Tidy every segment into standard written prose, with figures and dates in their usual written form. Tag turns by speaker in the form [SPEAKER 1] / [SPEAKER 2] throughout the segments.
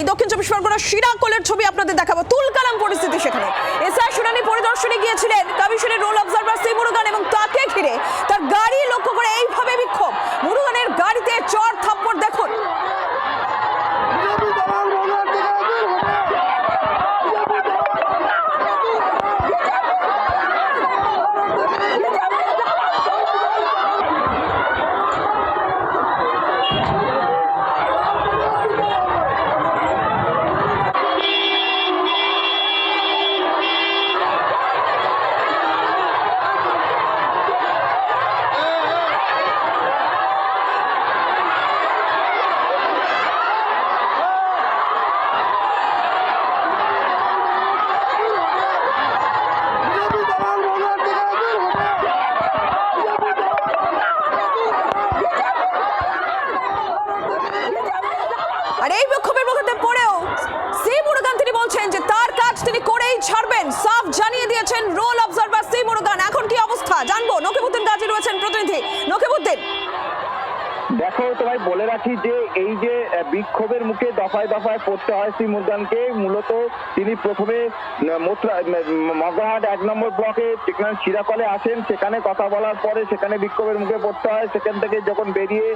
[SPEAKER 1] দক্ষিণ চব্বিশ পরগনার শিরাকোলের ছবি আপনাদের দেখাবো। তুলকালাম পরিস্থিতি সেখানে। এসআই শুনানি পরিদর্শনে গিয়েছিলেন কমিশনের রোল অবজারভার সি মুরুগান এবং তাকে ঘিরে তার গাড়ি লক্ষ্য করে এইভাবে বিক্ষোভ। মুরুগানের গাড়িতে চড় থাপ্পড় দেখুন। আর এই বিক্ষোভের মুখে পড়েও সি মুরুগান তিনি বলছেন যে তার কাজ তিনি করেই ছাড়বেন, সাফ জানিয়ে দিয়েছেন রোল অবজারভার সি মুরুগান। এখন কি অবস্থা জানবো, নকিবউদ্দিন গাজী রয়েছেন প্রতিনিধি। নকিবউদ্দিন,
[SPEAKER 2] দেখো তোমায় বলে রাখি যে এই যে বিক্ষোভের মুখে দফায় দফায় পড়তে হয় সি মুরুগানকে। মূলত তিনি প্রথমে মগরাহাট 1 নম্বর ব্লকে যেখানে শিরাকলে আসেন, সেখানে কথা বলার পরে সেখানে বিক্ষোভের মুখে পড়তে হয়। সেখান থেকে যখন বেরিয়ে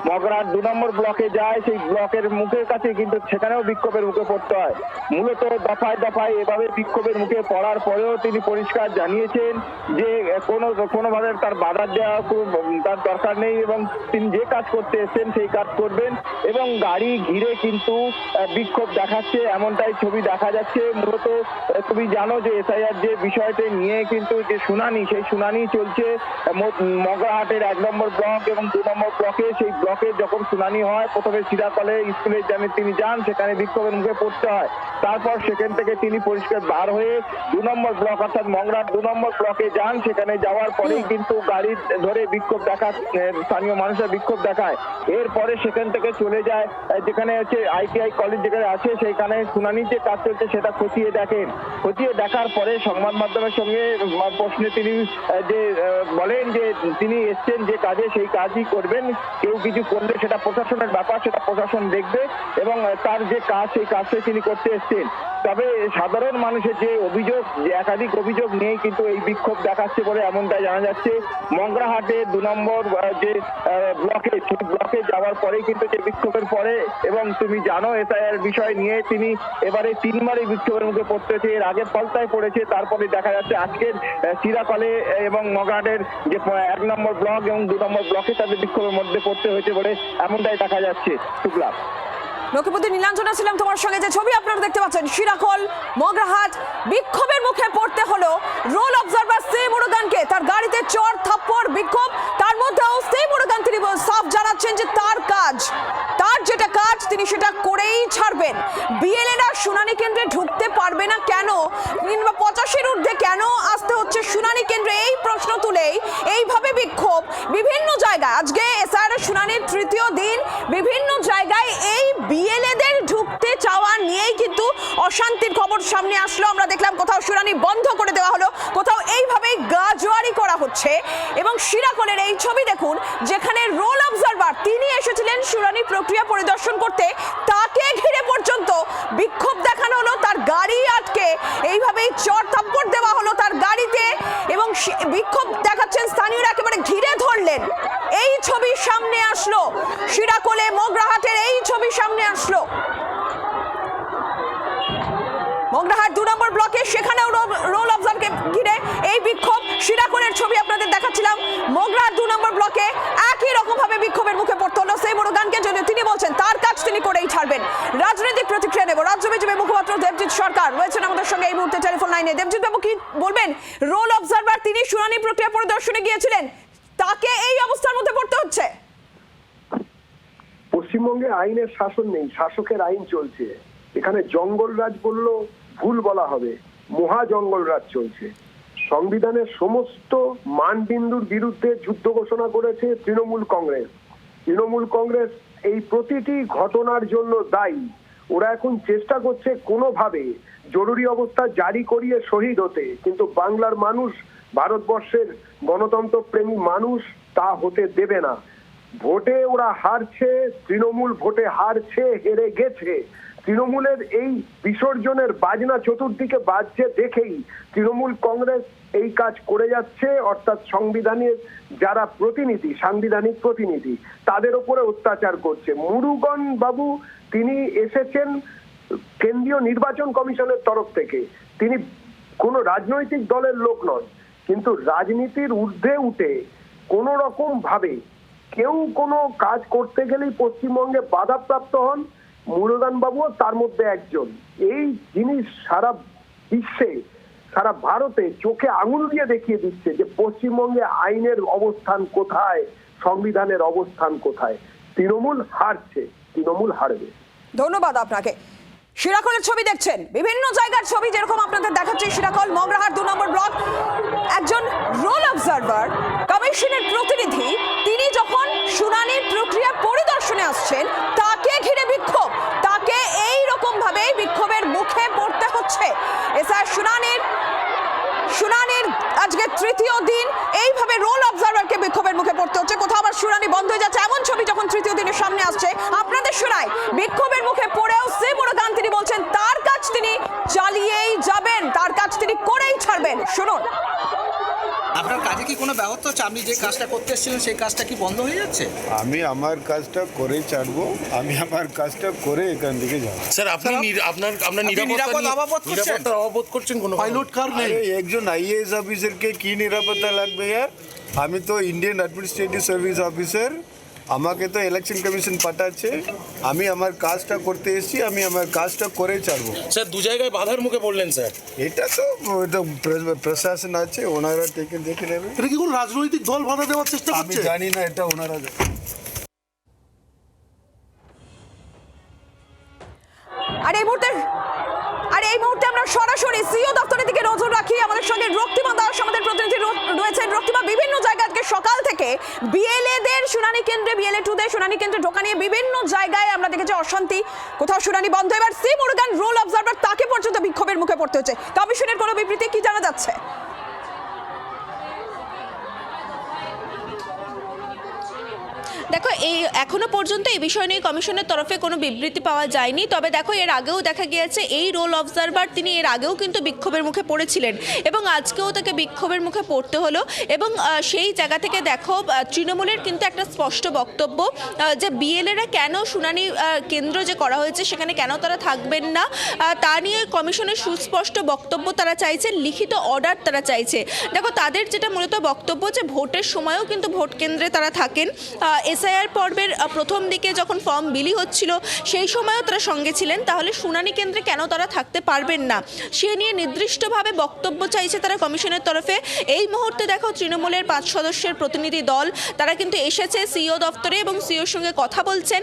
[SPEAKER 2] মগরাহাট 2 নম্বর ব্লকে যায়, সেই ব্লকের মুখের কাছে কিন্তু সেখানেও বিক্ষোভের মুখে পড়তে হয়। মূলত দফায় দফায় এভাবে বিক্ষোভের মুখে পড়ার পরেও তিনি পরিষ্কার জানিয়েছেন যে কোনোভাবে তার বাধা দেওয়া তার দরকার নেই এবং তিনি যে কাজ করতে এসেছেন সেই কাজ করবেন এবং গাড়ি ঘিরে কিন্তু বিক্ষোভ দেখাচ্ছে, এমনটাই ছবি দেখা যাচ্ছে। মূলত তুমি জানো যে এসআইআর যে বিষয়টি নিয়ে কিন্তু যে শুনানি, সেই শুনানি চলছে মগরাহাটের 1 নম্বর ব্লক এবং 2 নম্বর ব্লকে। সেই ব্লকে যখন শুনানি হয়, প্রথমে শিরাকলে স্কুলে তিনি যান, সেখানে বিক্ষোভের মুখে পড়তে হয়। তারপর সেখান থেকে তিনি পরিষ্কার বার হয়ে 2 নম্বর ব্লক অর্থাৎ মগরাহাট 2 নম্বর ব্লকে যান। সেখানে যাওয়ার পরেই কিন্তু গাড়ি ধরে বিক্ষোভ স্থানীয় মানুষের বিক্ষোভ দেখায়। এরপরে সেখান থেকে চলে যায় যেখানে হচ্ছে ITI কলেজ যেখানে আছে, সেইখানে শুনানির যে কাজ চলছে সেটা খতিয়ে দেখেন। খতিয়ে দেখার পরে সংবাদ মাধ্যমের সঙ্গে প্রশ্নে তিনি যে বলেন যে তিনি এসছেন যে কাজে সেই কাজই করবেন, কেউ কিছু করলে সেটা প্রশাসনের ব্যাপার, সেটা প্রশাসন দেখবে এবং তার যে কাজ সেই কাজটাই তিনি করতে এসছেন। তবে সাধারণ মানুষের যে অভিযোগ, যে একাধিক অভিযোগ নিয়েই কিন্তু এই বিক্ষোভ দেখাচ্ছে বলে এমনটাই জানা যাচ্ছে। মগরাহাটে 2 নম্বর যে ব্লকে, সেই ব্লকে যাওয়ার পরেই কিন্তু যে বিক্ষোভের পরে এবং তুমি জানো এসআইআর বিষয় নিয়ে তিনি এবারে 3বার এই বিক্ষোভের মুখে পড়তেছে। এর আগে ফলতায় পড়েছে, তারপরে দেখা যাচ্ছে আজকের শিরাকলে এবং মগরাহাটের যে 1 নম্বর ব্লক এবং 2 নম্বর ব্লকে তাদের বিক্ষোভের মধ্যে পড়তে হয়েছে বলে এমনটাই দেখা যাচ্ছে। শুক্লা,
[SPEAKER 1] নকিবউদ্দিন নীলাঞ্জনা ছিলাম তোমার সঙ্গে। যে ছবি আপনারা দেখতে পাচ্ছেন, শিরাকল মগরাহাট বিক্ষোভের মুখে পড়তে হলো রোল অবজারভার সি মুরুগানকে। তার গাড়িতে চড় থাপ্পড় বিক্ষোভ, তার মধ্যেও সি মুরুগান তিনি সাফ জানাচ্ছেন যে তার কাজ, তার যেটা কাজ তিনি সেটা করেই ছাড়বেন। বিএলএরা শুনানি কেন্দ্রে ঢুকতে পারবে না কেন, কিংবা 85-এর ঊর্ধ্বে কেন আসতে হচ্ছে শুনানি কেন্দ্রে, এই প্রশ্ন তুলেই এইভাবে বিক্ষোভ বিভিন্ন জায়গায়। আজকে এসআইআর শুনানির 3য় দিন, বিভিন্ন জায়গায় এই বিএলএদের ঢুকতে চাওয়া নিয়েই কিন্তু অশান্তির খবর সামনে আসলো। আমরা দেখলাম কোথাও শুনানি বন্ধ করে দেওয়া হলো, কোথাও এইভাবেই গাজোয়ারি করা হচ্ছে। এবং শিরাকলের এই ছবি দেখুন, যেখানে রোল অবজারভার তিনি এসেছিলেন শুনানি প্রক্রিয়া পরিদর্শন করতে, তাকে ঘিরে পর্যন্ত বিক্ষোভ দেখানো হলো, তার গাড়ি আটকে এইভাবেই চড় থাপ্পড় দেওয়া হলো তার গাড়িতে এবং বিক্ষোভ দেখাচ্ছেন স্থানীয়রা, একেবারে ঘিরে ধরলেন। এই ছবি সামনে আসলো শিরাকলে মগরাহাটের, এই ছবি সামনে আসলো মগরাহাট 2 নম্বর ব্লকে, সেখানেও রোল অবজারভারকে ঘিরে এই বিক্ষোভ। শিরাকলের ছবি আপনাদের দেখাচ্ছিলাম, মগরাহাট 2 নম্বর ব্লকে একই রকম ভাবে বিক্ষোভের মুখে পড়তে হলো সি মুরুগানকে, যদিও তিনি বলছেন তার কাজ তিনি করেই ছাড়বেন। রাজনৈতিক প্রতিক্রিয়া নেব। রাজ্য বিজেপি মুখপাত্র দেবজিৎ সরকার রয়েছেন আমাদের সঙ্গে এই মুহূর্তে টেলিফোন লাইনে। দেবজিৎ বাবু, কি বলবেন? রোল অবজারভার তিনি শুনানি প্রক্রিয়া পরিদর্শনে গিয়েছিলেন, তাকে এই অবস্থার মধ্যে পড়তে হচ্ছে।
[SPEAKER 3] পশ্চিমবঙ্গে আইনের শাসন নেই, শাসকের আইন চলছে। এখানে জঙ্গলরাজ বলল ভুল বলা হবে, মহা জঙ্গলরাজ চলছে। সংবিধানের সমস্ত মানবিন্দুর বিরুদ্ধে যুদ্ধ ঘোষণা করেছে তৃণমূল কংগ্রেস। তৃণমূল কংগ্রেস এই প্রতিটি ঘটনার জন্য দায়ী। ওরা এখন চেষ্টা করছে কোনোভাবে জরুরি অবস্থা জারি করিয়ে শহীদ হতে, কিন্তু বাংলার মানুষ, ভারতবর্ষের গণতন্ত্র প্রেমী মানুষ তা হতে দেবে না। ভোটে ওরা হারছে, তৃণমূল ভোটে হারছে, হেরে গেছে, তৃণমূলের এই বিসর্জনের বাজনা চতুর্দিকে বাজছে দেখেই তৃণমূল কংগ্রেস এই কাজ করে যাচ্ছে, অর্থাৎ সংবিধানের যারা প্রতিনিধি, সাংবিধানিক প্রতিনিধি, তাদের উপরে অত্যাচার করছে। মুরুগন বাবু তিনি এসেছেন কেন্দ্রীয় নির্বাচন কমিশনের তরফ থেকে, তিনি কোনো রাজনৈতিক দলের লোক নন, কিন্তু রাজনীতির ঊর্ধ্বে উঠে কোন রকম ভাবে কেউ কোনো কাজ করতে গেলেই পশ্চিমবঙ্গে বাধাপ্রাপ্ত হন। মুরুগান বাবুও তার মধ্যে একজন। এই জিনিস সারা বিশ্বে, সারা ভারতে চোখে আঙুল দিয়ে দেখিয়ে দিচ্ছে যে পশ্চিমবঙ্গে আইনের অবস্থান কোথায়, সংবিধানের অবস্থান কোথায়। তৃণমূল হারছে, তৃণমূল হারবে।
[SPEAKER 1] ধন্যবাদ আপনাকে। শিরাকলের ছবি দেখছেন, বিভিন্ন জায়গার ছবি, যেরকম আপনাদের দেখাচ্ছি শিরাকল মগরাহাট 2 নম্বর ব্লক। একজন রোল অবজারভার, কমিশনের প্রতিনিধি, তিনি যখন শুনানির প্রক্রিয়া পরিদর্শনে আসছেন, তাকে ঘিরে বিক্ষোভ, তাকে এই রকম ভাবে বিক্ষোভের মুখে পড়তে হচ্ছে। এছাড়া শুনানির আজকে তৃতীয় দিন এইভাবে রোল অবজারভারকে বিক্ষোভের মুখে পড়তে হচ্ছে। কোথাও আবার শুনানি বন্ধ হয়ে যাচ্ছে, এমন ছবি যখন তৃতীয় দিনের সামনে আসছে। আপনাদের শোনায় বিক্ষোভের মুখে পড়েও সি মুরুগান তিনি বলছেন তার কাজ তিনি চালিয়েই যাবেন, তার কাজ তিনি করেই ছাড়বেন। শুনুন।
[SPEAKER 4] আপনার কাজে কি কোনো ব্যাহত হচ্ছে? আপনি যে কাজটা করতে এসেছিলেন সেই কাজটা কি বন্ধ হয়ে যাচ্ছে?
[SPEAKER 5] আমি আমার কাজটা করে ছাড়বো, আমি আমার কাজটা করে এখান থেকে যাবো।
[SPEAKER 6] স্যার আপনি আপনার নিরাপত্তা অববোধ করছেন কোনো পাইলট কার নেই?
[SPEAKER 5] একজন আইএএস অফিসারকে কি নিরাপত্তা লাগবে ইয়ার? আমি তো ইন্ডিয়ান অ্যাডমিনিস্ট্রেটিভ সার্ভিস অফিসার, আমাকে তো ইলেকশন কমিশন পাঠাচ্ছে, আমি আমার কাজটা করতে এসেছি, আমি আমার কাজটা করে ছাড়বো।
[SPEAKER 6] স্যার 2 জায়গায় বাধার মুখে পড়লেন স্যার।
[SPEAKER 5] এটা তো প্রশাসন আছে, ওনারা দেখে নেবে।
[SPEAKER 6] এটা কি কোনো রাজনৈতিক দল বাধা দেওয়ার চেষ্টা
[SPEAKER 5] আমি জানি না, এটা ওনারা
[SPEAKER 1] আর এই মুহূর্তে আমরা সরাসরি সিও দপ্তরের দিকে নজর রাখি। আমাদের সঙ্গে রক্তিমা দাস আমাদের প্রতিনিধি রয়েছেন। রক্তিমা, বিভিন্ন জায়গায় আজকে সকাল থেকে বিএলএ-দের শুনানি কেন্দ্রে, বিএলএ 2-দের শুনানি কেন্দ্রে ঢোকা নিয়ে বিভিন্ন জায়গায় আমরা দেখেছি অশান্তি, কোথাও শুনানি বন্ধ। এবার সি মুরুগান রোল অবজারভার, তাকে পর্যন্ত বিক্ষোভের মুখে পড়তে হচ্ছে। কমিশনের কোনো বিবৃতি কি জানা যাচ্ছে?
[SPEAKER 7] দেখো, এই এখনো পর্যন্ত এই বিষয় নিয়ে কমিশনের তরফে কোনো বিবৃতি পাওয়া যায়নি। তবে দেখো, এর আগেও দেখা গিয়েছে এই রোল অবজারভার তিনি এর আগেও কিন্তু বিক্ষোভের মুখে পড়েছিলেন এবং আজকেও তাকে বিক্ষোভের মুখে পড়তে হলো। এবং সেই জায়গা থেকে দেখো, তৃণমূলের কিন্তু একটা স্পষ্ট বক্তব্য যে বিএলএরা কেন শুনানি কেন্দ্র যে করা হয়েছে সেখানে কেন তারা থাকবেন না, তা নিয়ে কমিশনের সুস্পষ্ট বক্তব্য তারা চাইছে, লিখিত অর্ডার তারা চাইছে। দেখো, তাদের যেটা মূলত বক্তব্য যে ভোটের সময়ও কিন্তু ভোট কেন্দ্রে তারা থাকেন। এসআইআর পর্বের প্রথম দিকে যখন ফর্ম বিলি হচ্ছিল সেই সময়ও তারা সঙ্গে ছিলেন, তাহলে শুনানি কেন্দ্রে কেন তারা থাকতে পারবেন না সে নিয়ে নির্দিষ্টভাবে বক্তব্য চাইছে তারা কমিশনের তরফে। এই মুহূর্তে দেখো, তৃণমূলের 5 সদস্যের প্রতিনিধি দল তারা কিন্তু এসেছে সিও দপ্তরে এবং সিওর সঙ্গে কথা বলছেন।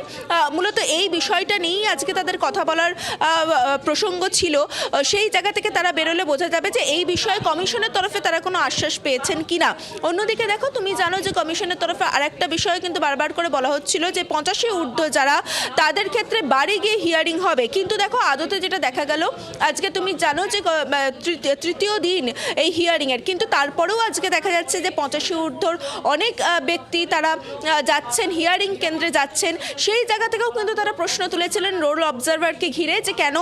[SPEAKER 7] মূলত এই বিষয়টা নিয়েই আজকে তাদের কথা বলার প্রসঙ্গ ছিল। সেই জায়গা থেকে তারা বেরোলে বোঝা যাবে যে এই বিষয়ে কমিশনের তরফে তারা কোনো আশ্বাস পেয়েছেন কিনা। অন্যদিকে দেখো, তুমি জানো যে কমিশনের তরফে আরেকটা বিষয় কিন্তু বারবার করে বলা হচ্ছিল যে 85 ঊর্ধ্ব যারা, তাদের ক্ষেত্রে বাড়ি গিয়ে হিয়ারিং হবে। কিন্তু দেখো, আদতে যেটা দেখা গেল, আজকে তুমি জানো যে তৃতীয় দিন এই হিয়ারিংয়ের, কিন্তু তারপরেও আজকে দেখা যাচ্ছে যে 85 ঊর্ধ্বর অনেক ব্যক্তি তারা যাচ্ছেন, হিয়ারিং কেন্দ্রে যাচ্ছেন। সেই জায়গা থেকেও কিন্তু তারা প্রশ্ন তুলেছিলেন রোল অবজারভারকে ঘিরে যে কেন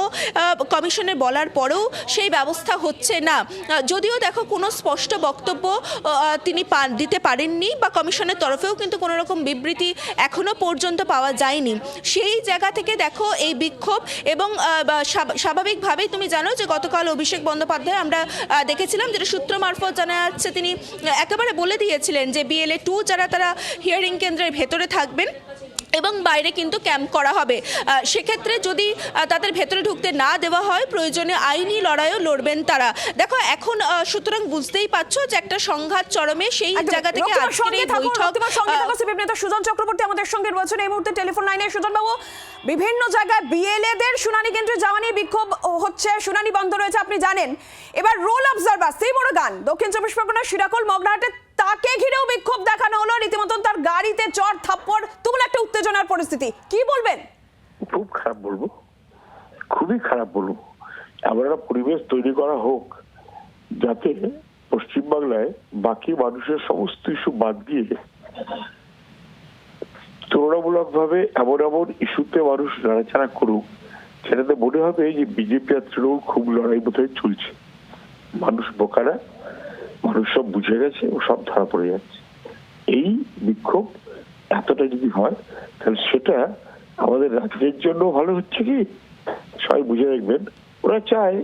[SPEAKER 7] কমিশনের বলার পরেও সেই ব্যবস্থা হচ্ছে না। যদিও দেখো, কোনো স্পষ্ট বক্তব্য তিনি দিতে পারেননি বা কমিশনের তরফেও কিন্তু কোনো রকম বিবৃতি এখনো পর্যন্ত পাওয়া যায়নি। সেই জায়গা থেকে দেখো এই বিক্ষোভ এবং স্বাভাবিকভাবেই তুমি জানো যে গতকাল অভিষেক বন্দ্যোপাধ্যায় আমরা দেখেছিলাম, যেটা সূত্র মারফত জানা যাচ্ছে, তিনি একেবারে বলে দিয়েছিলেন যে বিএলএ 2 যারা, তারা হিয়ারিং কেন্দ্রের ভেতরে থাকবেন এবং বাইরে কিন্তু ক্যাম্প করা হবে। সেক্ষেত্রে যদি তাদের ভেতরে ঢুকতে না দেওয়া হয়, প্রয়োজনে আইনি লড়াইও লড়বেন তারা। দেখো, এখন সুতরাং বুঝতেই পারছো যে একটা সংঘাত চরমে। সেই জায়গা থেকে আজকের এই বৈঠক।
[SPEAKER 1] সুজন চক্রবর্তী আমাদের সঙ্গে রয়েছেন এই মুহূর্তে টেলিফোন লাইনে। সুজন বাবু, বিভিন্ন জায়গায় বিএলএ-দের শুনানি কেন্দ্রে যাওয়া নিয়ে বিক্ষোভ হচ্ছে, শুনানি বন্ধ রয়েছে আপনি জানেন। এবার রোল অবজারভার সি মুরুগান, দক্ষিণ চব্বিশ পরগনা শিরাকল মগরাহাটে, তাকে ঘিরেও বিক্ষোভ দেখানো হলো। রীতিমতন তার গাড়িতে চড় থাপ্পড়, তুমুল একটা উত্তেজনার পরিস্থিতি। কি বলবেন?
[SPEAKER 8] খুব খারাপ বলবো, খুবই খারাপ বলবো। এমন একটা পরিবেশ তৈরি করা হোক যাতে পশ্চিমবাংলায় বাকি মানুষের সমস্ত ইস্যু বাদ দিয়ে তুলনামূলক ভাবে এমন এমন ইস্যুতে মানুষ নাড়াচাড়া করুক সেটাতে মনে হবে যে বিজেপি আর তৃণমূল খুব লড়াই বোধহয় চলছে। মানুষ বোকারা, মানুষ সব বুঝে গেছে ও সব ধরা পড়ে যাচ্ছে। এই বিক্ষোভ এতটা যদি হয় তাহলে সেটা আমাদের রাজ্যের জন্য ভালো হচ্ছে কি? সবাই বুঝে রাখবেন, ওরা চায়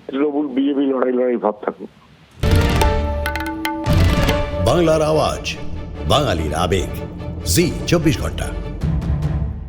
[SPEAKER 8] তৃণমূল বিজেপি লড়াই ভাব থাকুক।
[SPEAKER 9] বাংলার আওয়াজ, বাঙালির আবেগ, জি 24 ঘন্টা।